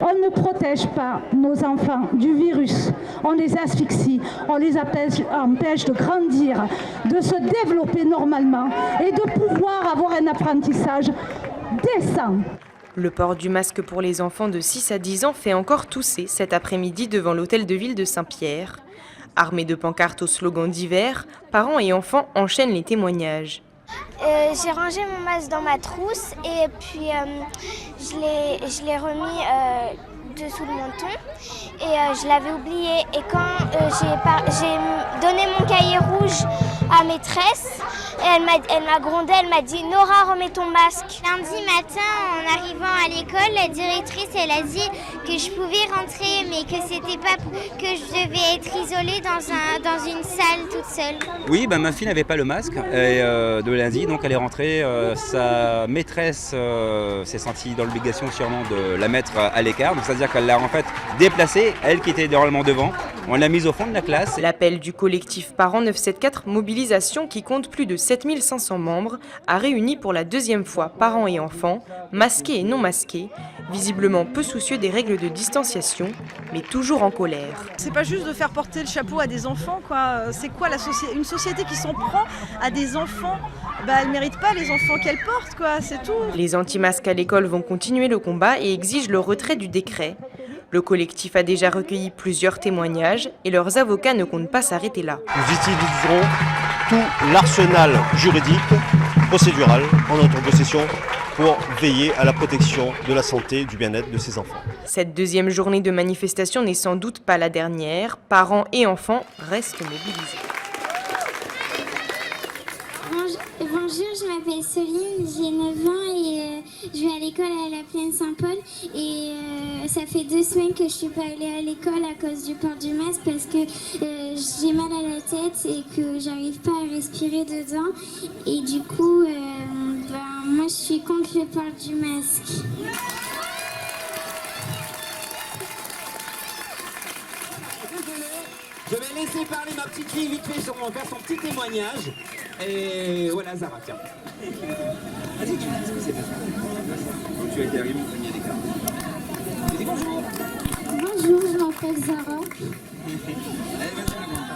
On ne protège pas nos enfants du virus, on les asphyxie, on les empêche de grandir, de se développer normalement et de pouvoir avoir un apprentissage décent. Le port du masque pour les enfants de 6 à 10 ans fait encore tousser cet après-midi devant l'hôtel de ville de Saint-Pierre. Armés de pancartes aux slogans divers, parents et enfants enchaînent les témoignages. J'ai rangé mon masque dans ma trousse et puis je l'ai remis dessous le menton et je l'avais oublié. Et quand j'ai donné mon cahier rouge à maîtresse, elle m'a grondé, elle m'a dit « Nora, remets ton masque ». Lundi matin, en arrivant à l'école, la directrice, elle a dit que je pouvais rentrer, mais que c'était pas que je devais être isolée dans une salle toute seule. Oui, ma fille n'avait pas le masque de lundi, donc elle est rentrée. Sa maîtresse s'est sentie dans l'obligation sûrement de la mettre à l'écart, donc c'est-à-dire qu'elle l'a en fait déplacée, elle qui était normalement devant. On l'a mise au fond de la classe. L'appel du collectif Parents 974 Mobilisation, qui compte plus de 7500 membres, a réuni pour la deuxième fois parents et enfants, masqués et non masqués, visiblement peu soucieux des règles de distanciation, mais toujours en colère. C'est pas juste de faire porter le chapeau à des enfants, quoi. C'est quoi une société qui s'en prend à des enfants? Elle mérite pas les enfants qu'elle porte, quoi, c'est tout. Les anti-masques à l'école vont continuer le combat et exigent le retrait du décret. Le collectif a déjà recueilli plusieurs témoignages et leurs avocats ne comptent pas s'arrêter là. Nous utiliserons tout l'arsenal juridique, procédural en notre possession pour veiller à la protection de la santé et du bien-être de ces enfants. Cette deuxième journée de manifestation n'est sans doute pas la dernière. Parents et enfants restent mobilisés. Bonjour, je m'appelle Soline, j'ai 9 ans et je vais à l'école à la Plaine Saint-Paul et ça fait 2 semaines que je suis pas allée à l'école à cause du port du masque parce que j'ai mal à la tête et que j'arrive pas à respirer dedans et du coup moi je suis contre le port du masque. Je vais laisser parler ma petite fille vite fait, on va faire son petit témoignage. Et voilà, Zara, tiens. Vas-y, tu dis ce qui s'est passé. Quand tu as été arrivé au premier d'écart. Tu dis bonjour. Bonjour, je m'appelle Zara. Allez, vas-y, la grande.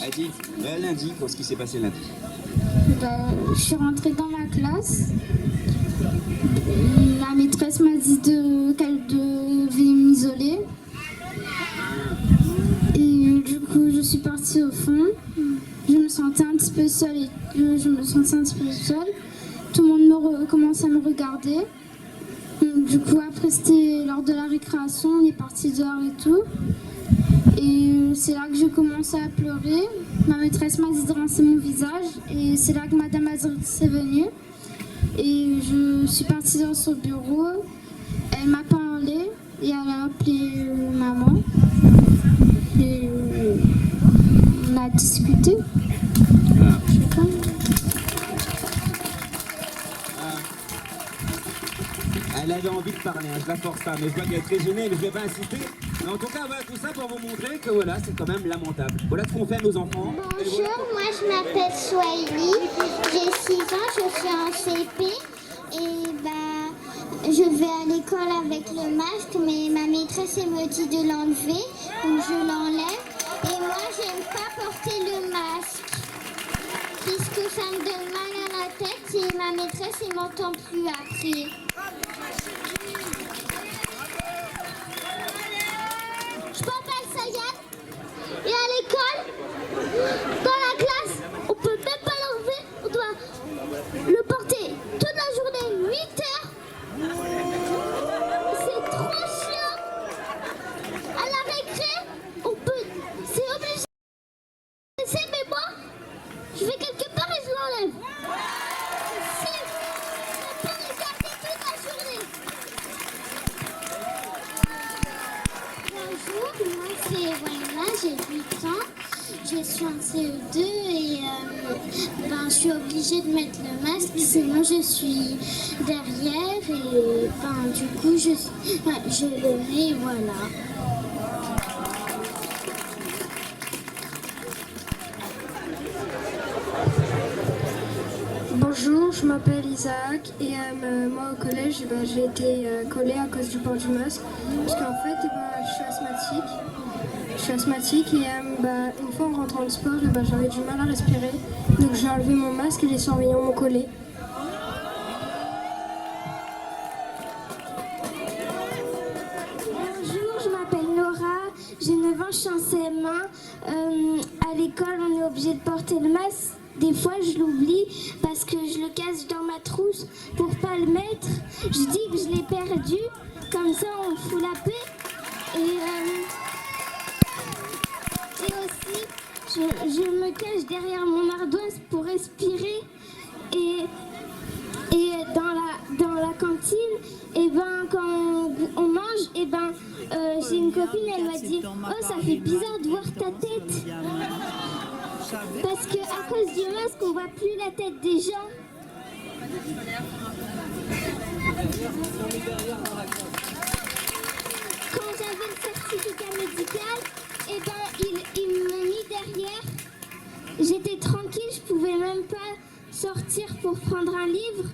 Allez, dis, lundi, pour ce qui s'est passé lundi. Je suis rentrée dans ma classe. La maîtresse m'a dit qu'elle devait m'isoler. Et du coup, je suis partie au fond. Je me sentais un petit peu seule. Tout le monde commençait à me regarder. Du coup, après, c'était lors de la récréation. On est parti dehors et tout. Et c'est là que j'ai commencé à pleurer. Ma maîtresse m'a dit de rincer mon visage. Et c'est là que Madame Azrit est venue. Et je suis partie dans son bureau, elle m'a parlé et elle a appelé maman. Et on a discuté. Elle avait envie de parler, je la force pas, mais je vois qu'elle est très gênée, mais je vais pas insister. Mais en tout cas, voilà, tout ça pour vous montrer que voilà, c'est quand même lamentable. Voilà ce qu'on fait à nos enfants. Bonjour, moi je m'appelle Swahili, j'ai 6 ans, je suis en CP et je vais à l'école avec le masque, mais ma maîtresse elle me dit de l'enlever, donc je l'enlève. Et moi j'aime pas porter le masque, puisque ça me donne mal à la tête et ma maîtresse elle m'entend plus après. Je m'appelle Sayane et à l'école, dans la classe, on peut même pas l'enlever, on doit le porter toute la journée, 8 heures. C'est trop chiant. À la récré, c'est obligé. Mais moi, je vais quelque part et je l'enlève. On peut regarder toute la journée. Bonjour, moi c'est Wayna, j'ai 8 ans, je suis en CE2 et je suis obligée de mettre le masque, sinon je suis derrière et du coup je le mets et voilà. Bonjour, je m'appelle Isaac et moi au collège j'ai été collée à cause du port du masque parce qu'en fait je suis asthmatique. Je suis asthmatique et une fois en rentrant de sport j'avais du mal à respirer, donc j'ai enlevé mon masque et les surveillants m'ont collé. Bonjour, je m'appelle Laura, j'ai 9 ans, je suis en CM1. À l'école, on est obligé de porter le masque. Des fois, je l'oublie parce que je le cache dans ma trousse pour pas le mettre. Je dis que je l'ai perdu, comme ça on fout la paix. Et aussi, je me cache derrière mon ardoise pour respirer. Et dans la cantine, quand on mange, j'ai une copine, elle m'a dit « Oh, ça fait bizarre de voir ta tête !» Parce qu'à cause du masque, on voit plus la tête des gens. Quand j'avais le certificat médical, ils m'ont mis derrière. J'étais tranquille, je pouvais même pas sortir pour prendre un livre.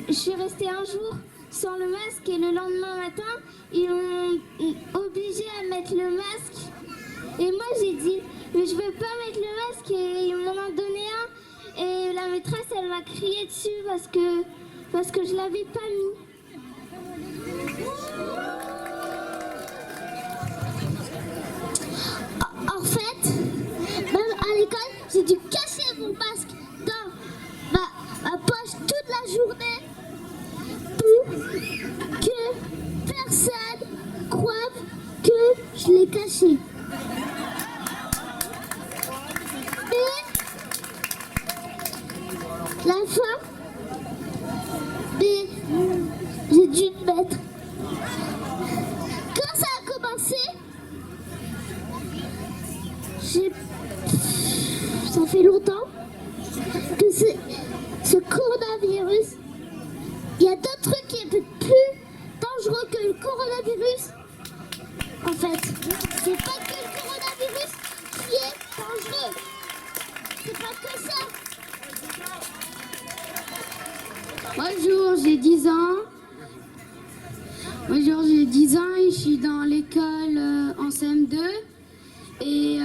Je suis restée un jour sans le masque et le lendemain matin, ils m'ont obligée à mettre le masque. Et moi j'ai dit, mais je veux pas mettre le masque et ils m'en ont donné un. Et la maîtresse elle m'a crié dessus parce que je l'avais pas mis. En fait, même à l'école, j'ai dû cacher mon masque dans ma poche toute la journée pour que personne croie que je l'ai caché. La fois, j'ai dû le mettre. Quand ça a commencé, ça fait longtemps que ce coronavirus, il y a d'autres trucs qui sont plus dangereux que le coronavirus. En fait, c'est pas que le coronavirus qui est dangereux. C'est pas que ça. Bonjour, j'ai 10 ans. Bonjour, j'ai 10 ans et je suis dans l'école en CM2. Et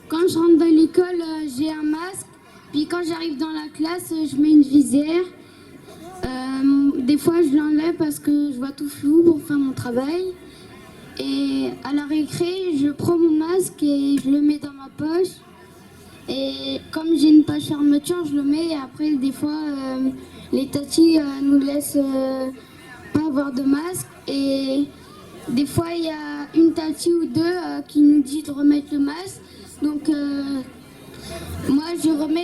quand je rentre dans l'école, j'ai un masque. Puis quand j'arrive dans la classe, je mets une visière. Des fois, je l'enlève parce que je vois tout flou pour faire mon travail. Et à la récré, je prends mon masque et je le mets dans ma poche. Et comme j'ai une poche fermeture, je le mets. Et après, des fois, les tatis nous laissent pas avoir de masque. Et des fois, il y a une tati ou deux qui nous dit de remettre le masque. Donc, moi,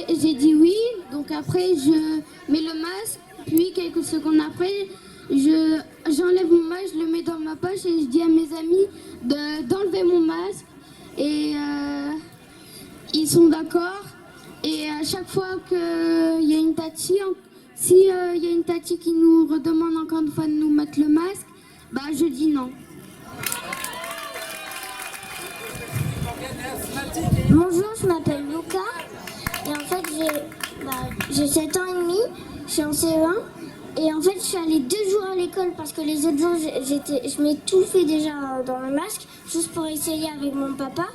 j'ai dit oui. Donc après, je mets le masque. Puis, quelques secondes après, j'enlève mon masque, je le mets dans ma poche et je dis à mes amis d'enlever mon masque. Et ils sont d'accord. Et à chaque fois qu'il y a une tati, s'il y a une tati qui nous redemande encore une fois de nous mettre le masque, je dis non. Bonjour, je m'appelle Luca et en fait j'ai 7 ans et demi, je suis en CE1 et en fait je suis allée 2 jours à l'école parce que les autres jours je m'étouffais déjà dans le masque juste pour essayer avec mon papa.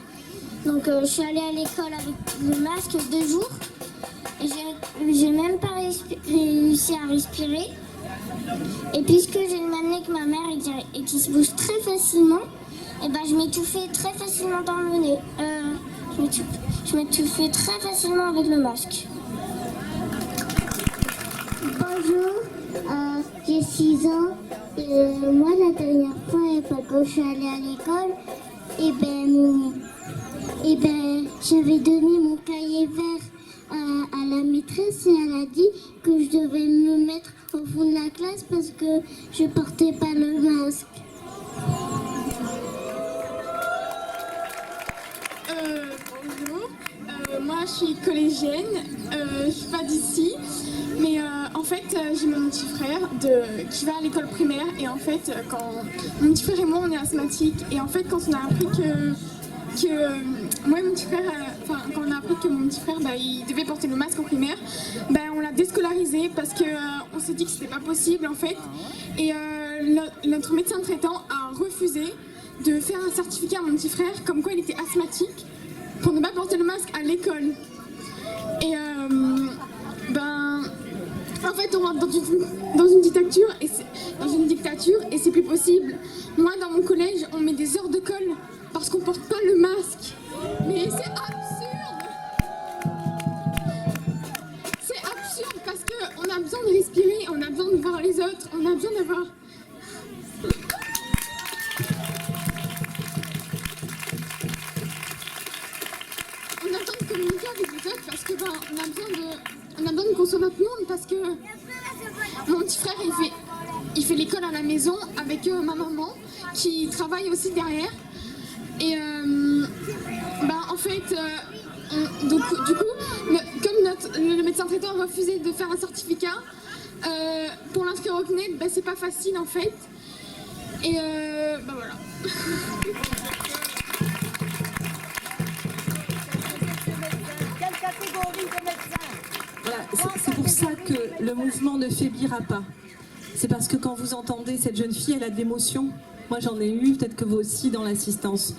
Donc je suis allée à l'école avec le masque 2 jours et j'ai même pas réussi à respirer. Et puisque j'ai le même nez que ma mère et qui se bouge très facilement, et je m'étouffais très facilement dans le nez. Je m'étouffais très facilement avec le masque. Bonjour, j'ai 6 ans. Moi, la dernière fois, quand je suis allée à l'école, j'avais donné mon cahier vert à la maîtresse et elle a dit que je devais me mettre au fond de la classe parce que je portais pas le masque. Bonjour, moi je suis collégienne, je suis pas d'ici, mais en fait j'ai mon petit frère qui va à l'école primaire et en fait quand mon petit frère et moi on est asthmatiques et en fait quand on a appris que moi et mon petit frère, quand on a appris que mon petit frère il devait porter le masque en primaire, on l'a déscolarisé parce qu'on s'est dit que c'était pas possible en fait. Et notre médecin traitant a refusé de faire un certificat à mon petit frère comme quoi il était asthmatique pour ne pas porter le masque à l'école. Et en fait, on rentre dans une dictature et c'est plus possible. Moi, dans mon collège, on met des heures de colle parce qu'on porte pas le masque. Mais c'est absurde. C'est absurde parce qu'on a besoin de respirer, on a besoin de voir les autres, on a besoin d'avoir... On a besoin de communiquer avec les autres parce que on a besoin de construire notre monde parce que mon petit frère il fait l'école à la maison avec ma maman qui travaille aussi derrière et en fait du coup comme le médecin traitant a refusé de faire un certificat pour l'inscrire au CNED, c'est pas facile en fait et voilà. Voilà, c'est pour ça que le mouvement ne faiblira pas. C'est parce que quand vous entendez cette jeune fille, elle a de l'émotion. Moi j'en ai eu, peut-être que vous aussi dans l'assistance.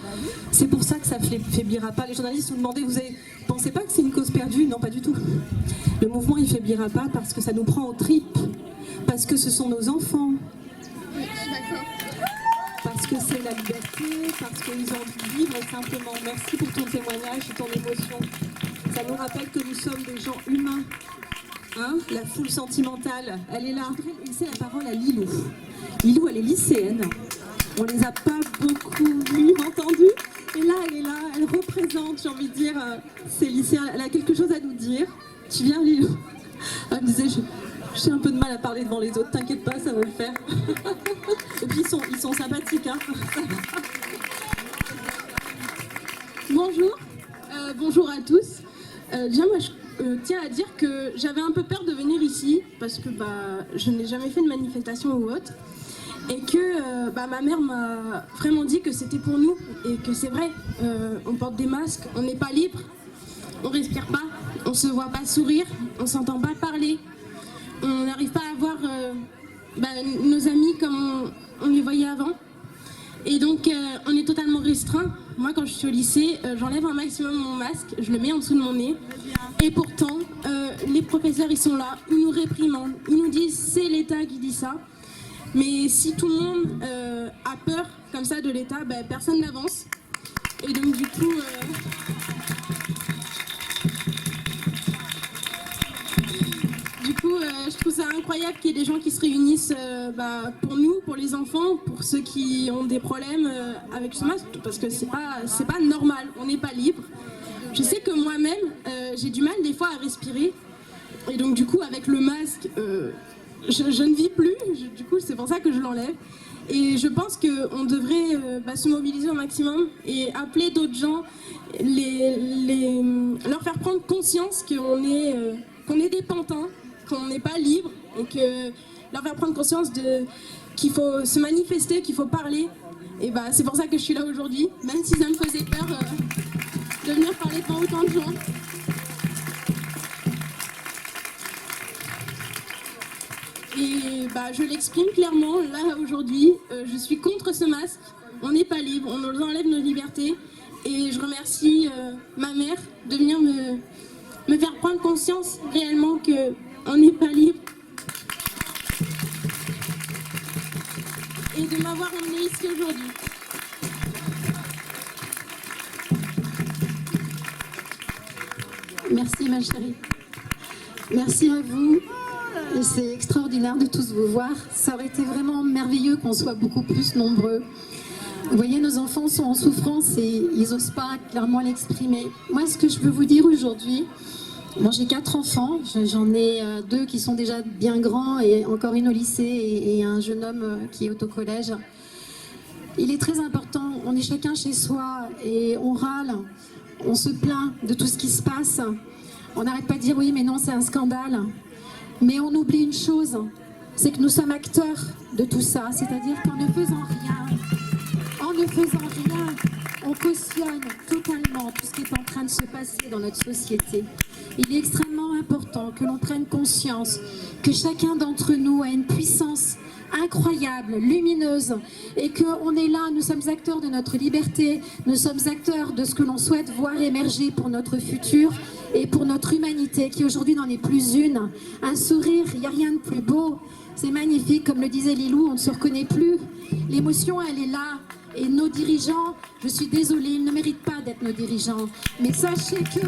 C'est pour ça que ça ne faiblira pas. Les journalistes vous demandez, vous pensez pas que c'est une cause perdue? Non, pas du tout. Le mouvement il ne faiblira pas parce que ça nous prend aux tripes. Parce que ce sont nos enfants. Parce que c'est la liberté, parce qu'ils ont envie de vivre simplement. Merci pour ton témoignage et ton émotion. Ça nous rappelle que nous sommes des gens humains. Hein, la foule sentimentale, elle est là. Je voudrais laisser la parole à Lilou. Lilou, elle est lycéenne. On les a pas beaucoup vues, entendues. Et là, elle est là, elle représente, j'ai envie de dire, ces lycéens. Elle a quelque chose à nous dire. Tu viens, Lilou? Elle me disait, j'ai un peu de mal à parler devant les autres, t'inquiète pas, ça va le faire. Et puis ils sont sympathiques. Hein. Bonjour, bonjour à tous. Déjà, moi, je tiens à dire que j'avais un peu peur de venir ici parce que je n'ai jamais fait de manifestation ou autre et que ma mère m'a vraiment dit que c'était pour nous et que c'est vrai, on porte des masques, on n'est pas libre, on respire pas, on se voit pas sourire, on s'entend pas parler, on n'arrive pas à voir nos amis comme on les voyait avant. Et donc on est totalement restreint. Moi quand je suis au lycée, j'enlève un maximum mon masque, je le mets en dessous de mon nez. Et pourtant, les professeurs ils sont là, ils nous réprimandent, ils nous disent c'est l'État qui dit ça. Mais si tout le monde a peur comme ça de l'État, personne n'avance. Et donc du coup... je trouve ça incroyable qu'il y ait des gens qui se réunissent pour nous, pour les enfants, pour ceux qui ont des problèmes avec ce masque, parce que c'est pas normal, on n'est pas libre. Je sais que moi-même, j'ai du mal des fois à respirer, et donc du coup avec le masque, je ne vis plus, du coup c'est pour ça que je l'enlève. Et je pense qu'on devrait se mobiliser au maximum et appeler d'autres gens, leur faire prendre conscience qu'on est des pantins, qu'on n'est pas libre et que leur faire prendre conscience qu'il faut se manifester, qu'il faut parler. Et c'est pour ça que je suis là aujourd'hui, même si ça me faisait peur de venir parler devant autant de gens. Et je l'exprime clairement, là aujourd'hui, je suis contre ce masque, on n'est pas libre, on nous enlève nos libertés. Et je remercie ma mère de venir me faire prendre conscience réellement qu'on n'est pas libre. Et de m'avoir emmenée ici aujourd'hui. Merci ma chérie. Merci à vous. Et c'est extraordinaire de tous vous voir. Ça aurait été vraiment merveilleux qu'on soit beaucoup plus nombreux. Vous voyez, nos enfants sont en souffrance et ils n'osent pas clairement l'exprimer. Moi, ce que je veux vous dire aujourd'hui, j'ai 4 enfants, j'en ai 2 qui sont déjà bien grands et encore une au lycée et un jeune homme qui est au collège. Il est très important, on est chacun chez soi et on râle, on se plaint de tout ce qui se passe. On n'arrête pas de dire oui mais non c'est un scandale. Mais on oublie une chose, c'est que nous sommes acteurs de tout ça, c'est-à-dire qu'en ne faisant rien, On cautionne totalement tout ce qui est en train de se passer dans notre société. Il est extrêmement important que l'on prenne conscience que chacun d'entre nous a une puissance incroyable, lumineuse, et qu'on est là, nous sommes acteurs de notre liberté, nous sommes acteurs de ce que l'on souhaite voir émerger pour notre futur et pour notre humanité qui aujourd'hui n'en est plus une. Un sourire, il n'y a rien de plus beau, c'est magnifique, comme le disait Lilou, on ne se reconnaît plus. L'émotion, elle est là. Et nos dirigeants, je suis désolée, ils ne méritent pas d'être nos dirigeants. Mais sachez que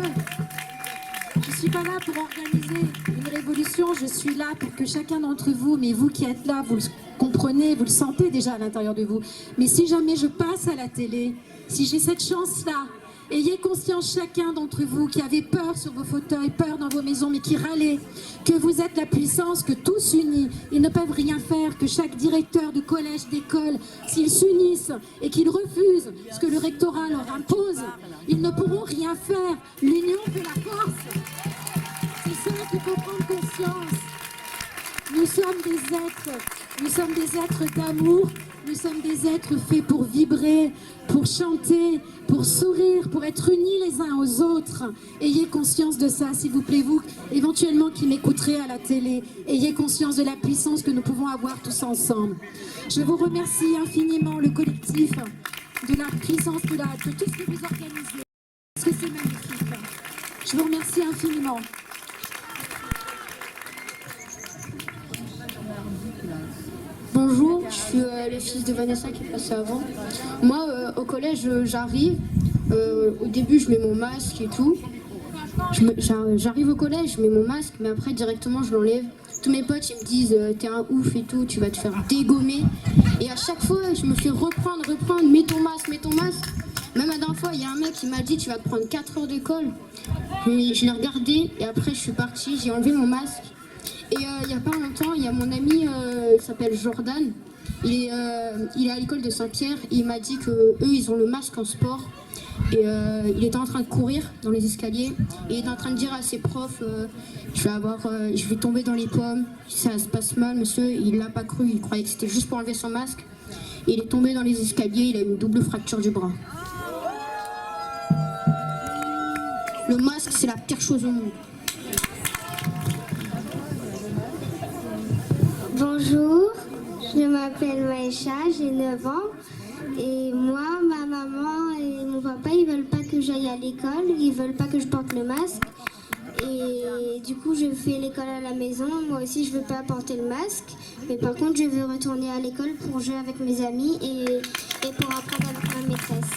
je ne suis pas là pour organiser une révolution, je suis là pour que chacun d'entre vous, mais vous qui êtes là, vous le comprenez, vous le sentez déjà à l'intérieur de vous. Mais si jamais je passe à la télé, si j'ai cette chance-là, ayez conscience chacun d'entre vous qui avez peur sur vos fauteuils, peur dans vos maisons, mais qui râlez, que vous êtes la puissance, que tous unis, ils ne peuvent rien faire, que chaque directeur de collège, d'école, s'ils s'unissent et qu'ils refusent ce que le rectorat leur impose, ils ne pourront rien faire. L'union fait la force. C'est ça qu'il faut prendre conscience. Nous sommes des êtres d'amour, nous sommes des êtres faits pour vibrer, pour chanter, pour sourire, pour être unis les uns aux autres. Ayez conscience de ça, s'il vous plaît, vous, éventuellement qui m'écouterez à la télé. Ayez conscience de la puissance que nous pouvons avoir tous ensemble. Je vous remercie infiniment, le collectif, de la puissance, de tout ce que vous organisez. Parce que c'est magnifique. Je vous remercie infiniment. Bonjour, je suis le fils de Vanessa qui est passé avant. Moi, au collège, j'arrive. Au début, je mets mon masque et tout. J'arrive au collège, je mets mon masque, mais après, directement, je l'enlève. Tous mes potes, ils me disent t'es un ouf et tout, tu vas te faire dégommer. Et à chaque fois, je me fais reprendre, mets ton masque, mets ton masque. Même la dernière fois, il y a un mec qui m'a dit tu vas te prendre 4 heures d'école. Mais je l'ai regardé et après, je suis partie, j'ai enlevé mon masque. Et il n'y a pas longtemps, il y a mon ami qui s'appelle Jordan, il est à l'école de Saint-Pierre et il m'a dit qu'eux ils ont le masque en sport et il était en train de courir dans les escaliers et il est en train de dire à ses profs je vais tomber dans les pommes, ça se passe mal monsieur, il l'a pas cru, il croyait que c'était juste pour enlever son masque et il est tombé dans les escaliers, il a eu une double fracture du bras. Le masque c'est la pire chose au monde. Bonjour, je m'appelle Maïcha, j'ai 9 ans et moi, ma maman et mon papa, ils veulent pas que j'aille à l'école, ils veulent pas que je porte le masque et du coup je fais l'école à la maison, moi aussi je veux pas porter le masque mais par contre je veux retourner à l'école pour jouer avec mes amis et pour apprendre avec ma maîtresse.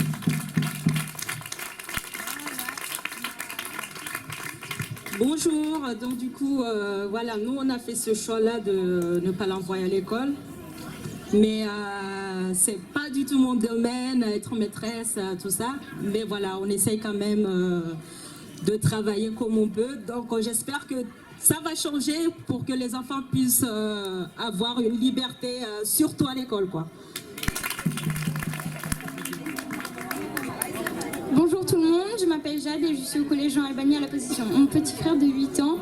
Bonjour, donc du coup, voilà, nous on a fait ce choix-là de ne pas l'envoyer à l'école. Mais c'est pas du tout mon domaine, être maîtresse, tout ça. Mais voilà, on essaye quand même de travailler comme on peut. Donc j'espère que ça va changer pour que les enfants puissent avoir une liberté, surtout à l'école, quoi. Bonjour tout le monde, je m'appelle Jade et je suis au collège Jean Albani à la Position. Mon petit frère de 8 ans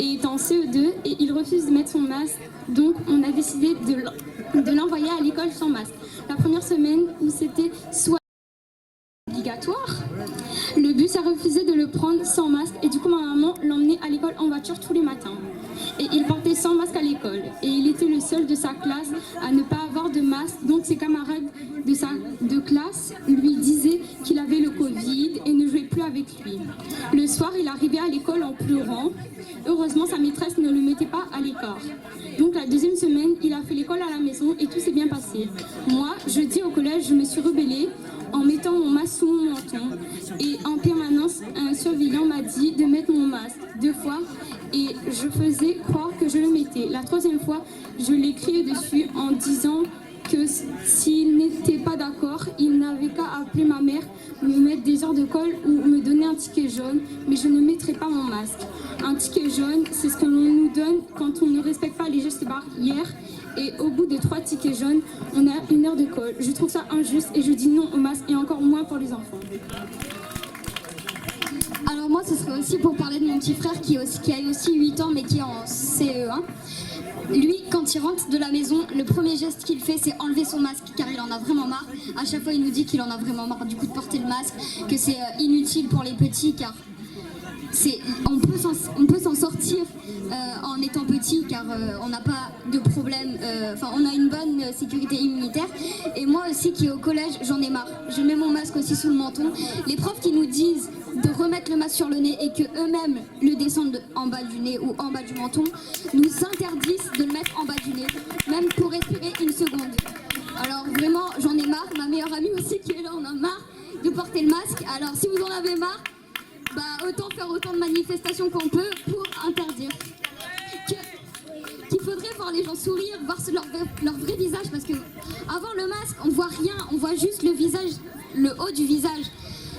est en CE2 et il refuse de mettre son masque, donc on a décidé de l'envoyer à l'école sans masque. La première semaine où c'était soit obligatoire, le bus a refusé de le prendre sans masque et du coup ma maman l'emmenait à l'école en voiture tous les matins. Et il portait sans masque à l'école et il était le seul de sa classe à ne pas avoir de masque, donc ses camarades de classe lui disaient qu'il avait le Covid et ne jouait plus avec lui. Le soir, il arrivait à l'école en pleurant. Heureusement, sa maîtresse ne le mettait pas à l'écart. Donc la deuxième semaine, il a fait l'école à la maison et tout s'est bien passé. Moi, jeudi au collège, je me suis rebellée en mettant mon masque sous mon menton et en permanence, un surveillant m'a dit de mettre mon masque 2 fois et je faisais croire que je le mettais. La 3e fois, je l'ai crié dessus en disant que s'il n'était pas d'accord, il n'avait qu'à appeler ma mère, me mettre des heures de colle ou me donner un ticket jaune, mais je ne mettrai pas mon masque. Un ticket jaune, c'est ce que l'on nous donne quand on ne respecte pas les gestes barrières et au bout de 3 tickets jaunes, on a 1 heure de colle. Je trouve ça injuste et je dis non au masque et encore moins pour les enfants. Alors moi, ce serait aussi pour parler de mon petit frère qui a aussi 8 ans mais qui est en CE1. Lui, quand il rentre de la maison, le premier geste qu'il fait, c'est enlever son masque, car il en a vraiment marre. À chaque fois, il nous dit qu'il en a vraiment marre du coup de porter le masque, que c'est inutile pour les petits, car on peut s'en sortir en étant petit, car on n'a pas de problème, on a une bonne sécurité immunitaire. Et moi aussi qui est au collège, j'en ai marre. Je mets mon masque aussi sous le menton. Les profs qui nous disent de remettre le masque sur le nez et que eux-mêmes le descendent en bas du nez ou en bas du menton, nous interdisent de le mettre en bas du nez, même pour respirer une seconde. Alors vraiment, j'en ai marre. Ma meilleure amie aussi qui est là, on a marre de porter le masque. Alors si vous en avez marre, autant faire autant de manifestations qu'on peut pour interdire. Qu'il faudrait voir les gens sourire, voir leur vrai visage, parce que avant le masque, on voit rien, on voit juste le visage, le haut du visage.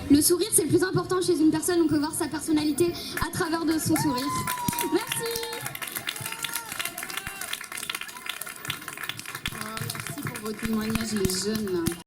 Le sourire, c'est le plus important chez une personne, on peut voir sa personnalité à travers de son sourire. Merci. Merci pour vos témoignages, les jeunes.